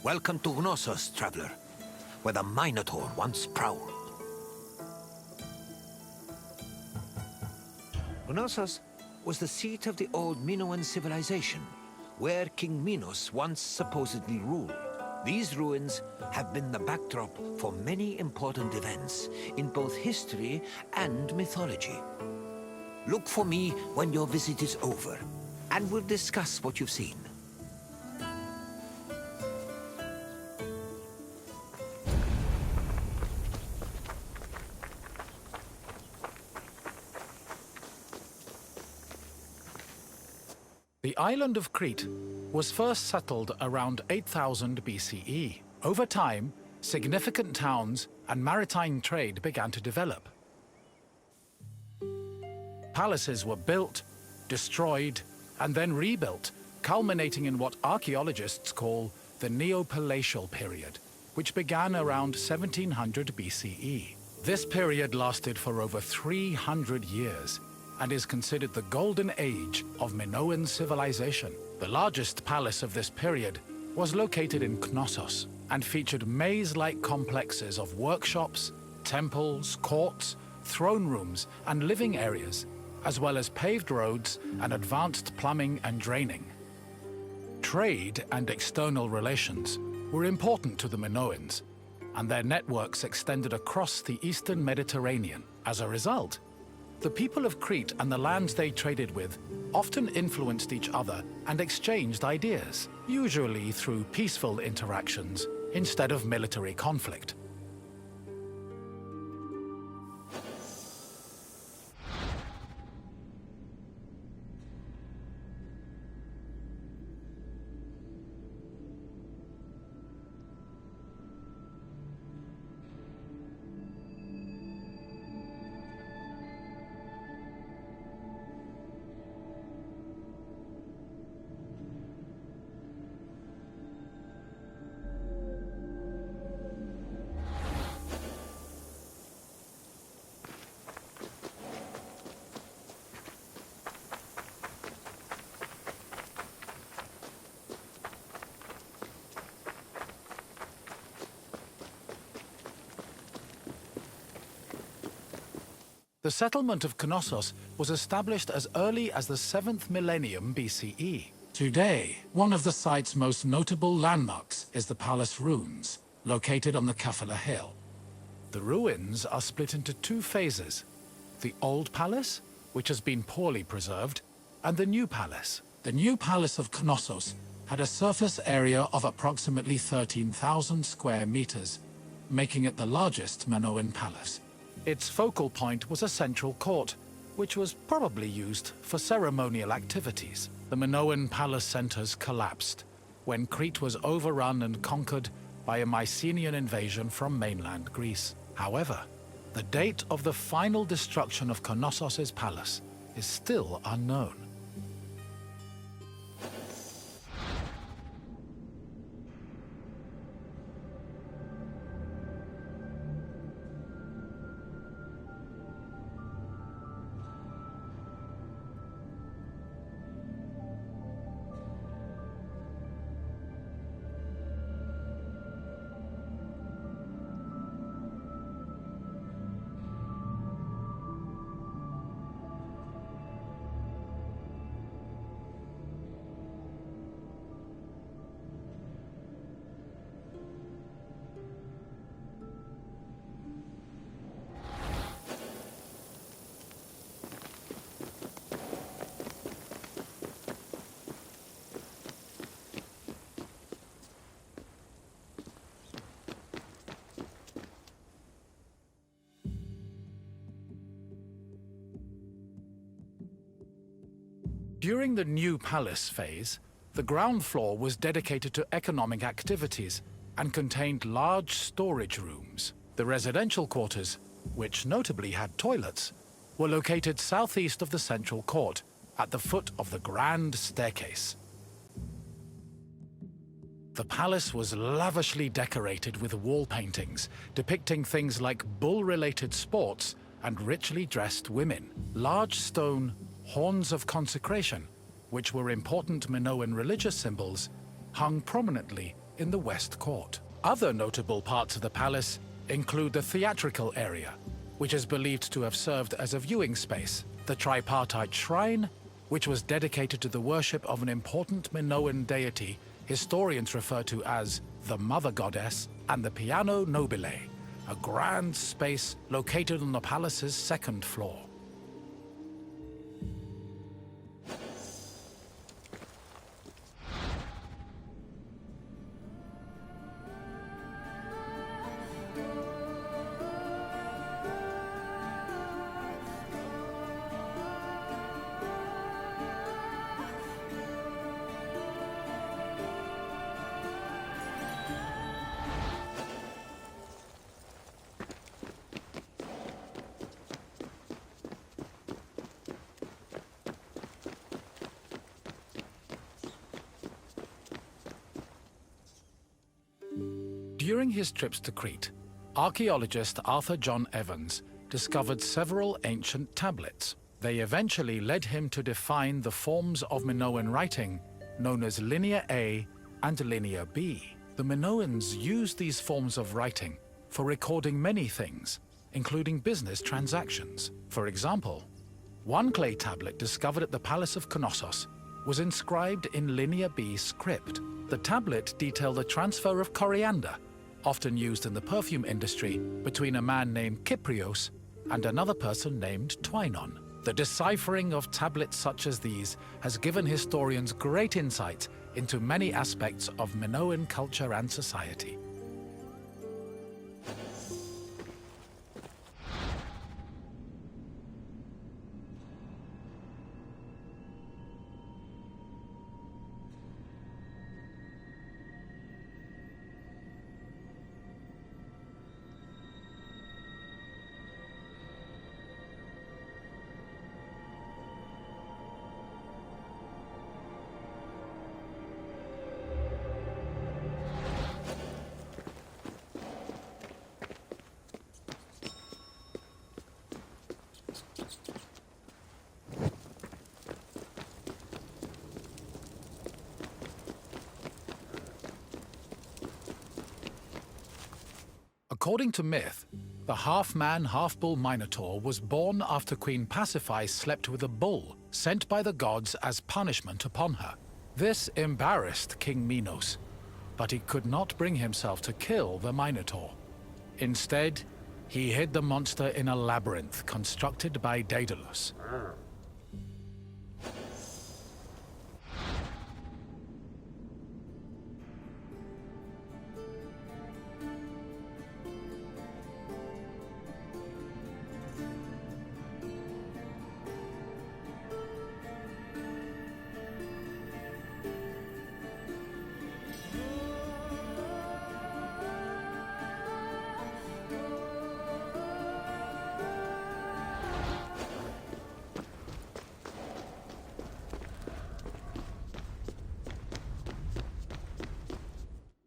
Welcome to Gnossos, traveler, where the Minotaur once prowled. Gnossos was the seat of the old Minoan civilization, where King Minos once supposedly ruled. These ruins have been the backdrop for many important events in both history and mythology. Look for me when your visit is over, and we'll discuss what you've seen. The island of Crete was first settled around 8000 BCE. Over time, significant towns and maritime trade began to develop. Palaces were built, destroyed, and then rebuilt, culminating in what archaeologists call the Neopalatial period, which began around 1700 BCE. This period lasted for over 300 years, and is considered the golden age of Minoan civilization. The largest palace of this period was located in Knossos and featured maze-like complexes of workshops, temples, courts, throne rooms, and living areas, as well as paved roads and advanced plumbing and draining. Trade and external relations were important to the Minoans, and their networks extended across the eastern Mediterranean. As a result, the people of Crete and the lands they traded with often influenced each other and exchanged ideas, usually through peaceful interactions instead of military conflict. The settlement of Knossos was established as early as the 7th millennium BCE. Today, one of the site's most notable landmarks is the palace ruins, located on the Kafala Hill. The ruins are split into two phases: the old palace, which has been poorly preserved, and the new palace. The new palace of Knossos had a surface area of approximately 13,000 square meters, making it the largest Minoan palace. Its focal point was a central court, which was probably used for ceremonial activities. The Minoan palace centers collapsed when Crete was overrun and conquered by a Mycenaean invasion from mainland Greece. However, the date of the final destruction of Knossos' palace is still unknown. During the new palace phase, the ground floor was dedicated to economic activities and contained large storage rooms. The residential quarters, which notably had toilets, were located southeast of the central court, at the foot of the grand staircase. The palace was lavishly decorated with wall paintings depicting things like bull-related sports and richly dressed women. Large stone horns of consecration, which were important Minoan religious symbols, hung prominently in the West Court. Other notable parts of the palace include the theatrical area, which is believed to have served as a viewing space, the tripartite shrine, which was dedicated to the worship of an important Minoan deity historians refer to as the Mother Goddess, and the Piano Nobile, a grand space located on the palace's second floor. During his trips to Crete, archaeologist Arthur John Evans discovered several ancient tablets. They eventually led him to define the forms of Minoan writing known as Linear A and Linear B. The Minoans used these forms of writing for recording many things, including business transactions. For example, one clay tablet discovered at the Palace of Knossos was inscribed in Linear B script. The tablet detailed a transfer of coriander, often used in the perfume industry, between a man named Kyprios and another person named Twinon. The deciphering of tablets such as these has given historians great insight into many aspects of Minoan culture and society. According to myth, the half-man, half-bull Minotaur was born after Queen Pasiphae slept with a bull sent by the gods as punishment upon her. This embarrassed King Minos, but he could not bring himself to kill the Minotaur. Instead, he hid the monster in a labyrinth constructed by Daedalus.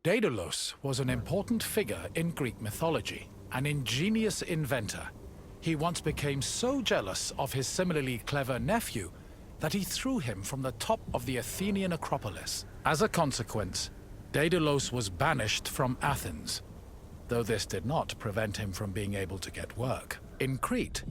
Daedalus was an important figure in Greek mythology, an ingenious inventor. He once became so jealous of his similarly clever nephew that he threw him from the top of the Athenian Acropolis. As a consequence, Daedalus was banished from Athens, though this did not prevent him from being able to get work. In Crete,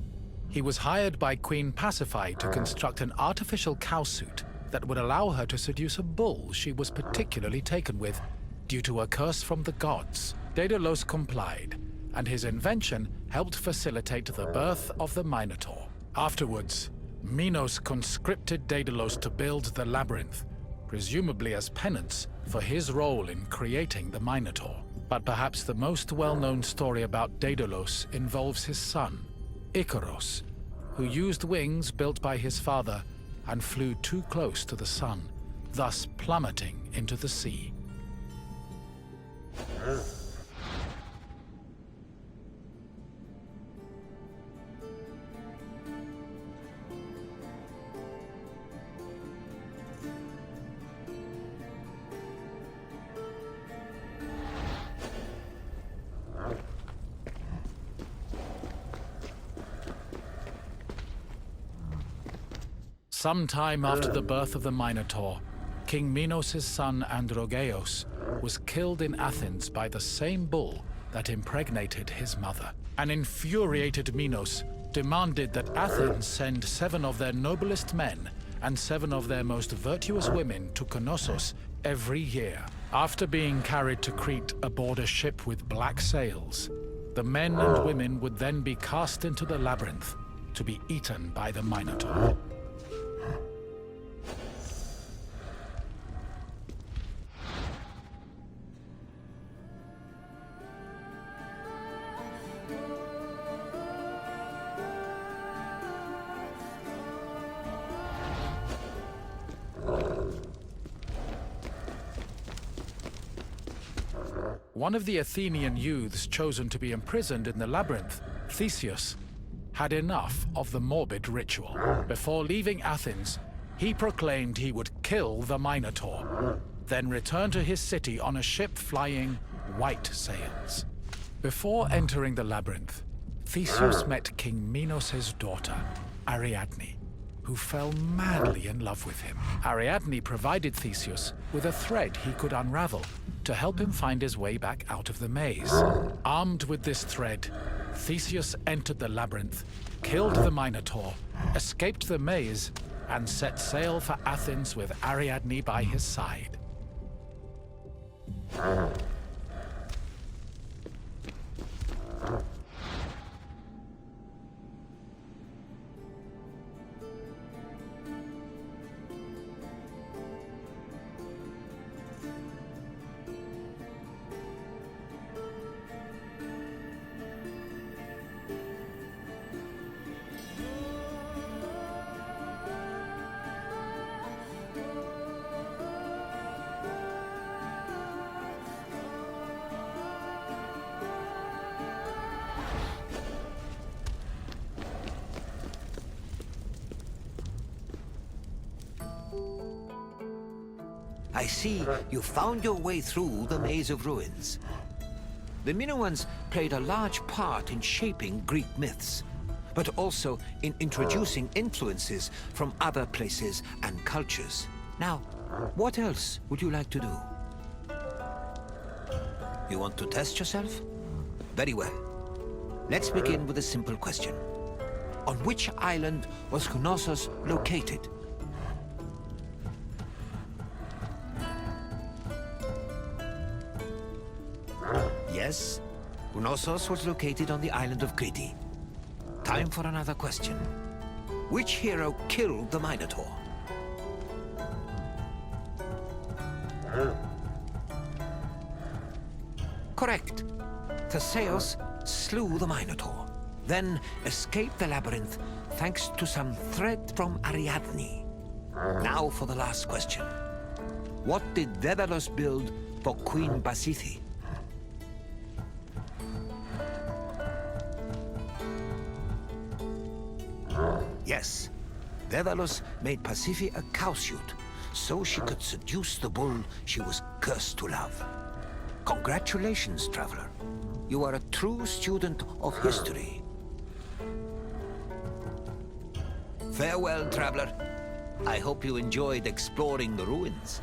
he was hired by Queen Pasiphae to construct an artificial cowsuit that would allow her to seduce a bull she was particularly taken with due to a curse from the gods. Daedalus complied, and his invention helped facilitate the birth of the Minotaur. Afterwards, Minos conscripted Daedalus to build the labyrinth, presumably as penance for his role in creating the Minotaur. But perhaps the most well-known story about Daedalus involves his son, Icaros, who used wings built by his father and flew too close to the sun, thus plummeting into the sea. Sometime after the birth of the Minotaur, King Minos' son Androgeos was killed in Athens by the same bull that impregnated his mother. An infuriated Minos demanded that Athens send 7 of their noblest men and 7 of their most virtuous women to Knossos every year. After being carried to Crete aboard a ship with black sails, the men and women would then be cast into the labyrinth to be eaten by the Minotaur. One of the Athenian youths chosen to be imprisoned in the labyrinth, Theseus, had enough of the morbid ritual. Before leaving Athens, he proclaimed he would kill the Minotaur, then return to his city on a ship flying white sails. Before entering the labyrinth, Theseus met King Minos' daughter, Ariadne, who fell madly in love with him. Ariadne provided Theseus with a thread he could unravel to help him find his way back out of the maze. Armed with this thread, Theseus entered the labyrinth, killed the Minotaur, escaped the maze, and set sail for Athens with Ariadne by his side. I see you found your way through the maze of ruins. The Minoans played a large part in shaping Greek myths, but also in introducing influences from other places and cultures. Now, what else would you like to do? You want to test yourself? Very well. Let's begin with a simple question. On which island was Knossos located? Yes, Knossos was located on the island of Crete. Time for another question. Which hero killed the Minotaur? Correct. Theseus slew the Minotaur, then escaped the labyrinth thanks to some thread from Ariadne. Now for the last question. What did Daedalus build for Queen Pasiphae? Yes, Daedalus made Pasiphae a cowsuit, so she could seduce the bull she was cursed to love. Congratulations, traveler. You are a true student of history. Farewell, traveler. I hope you enjoyed exploring the ruins.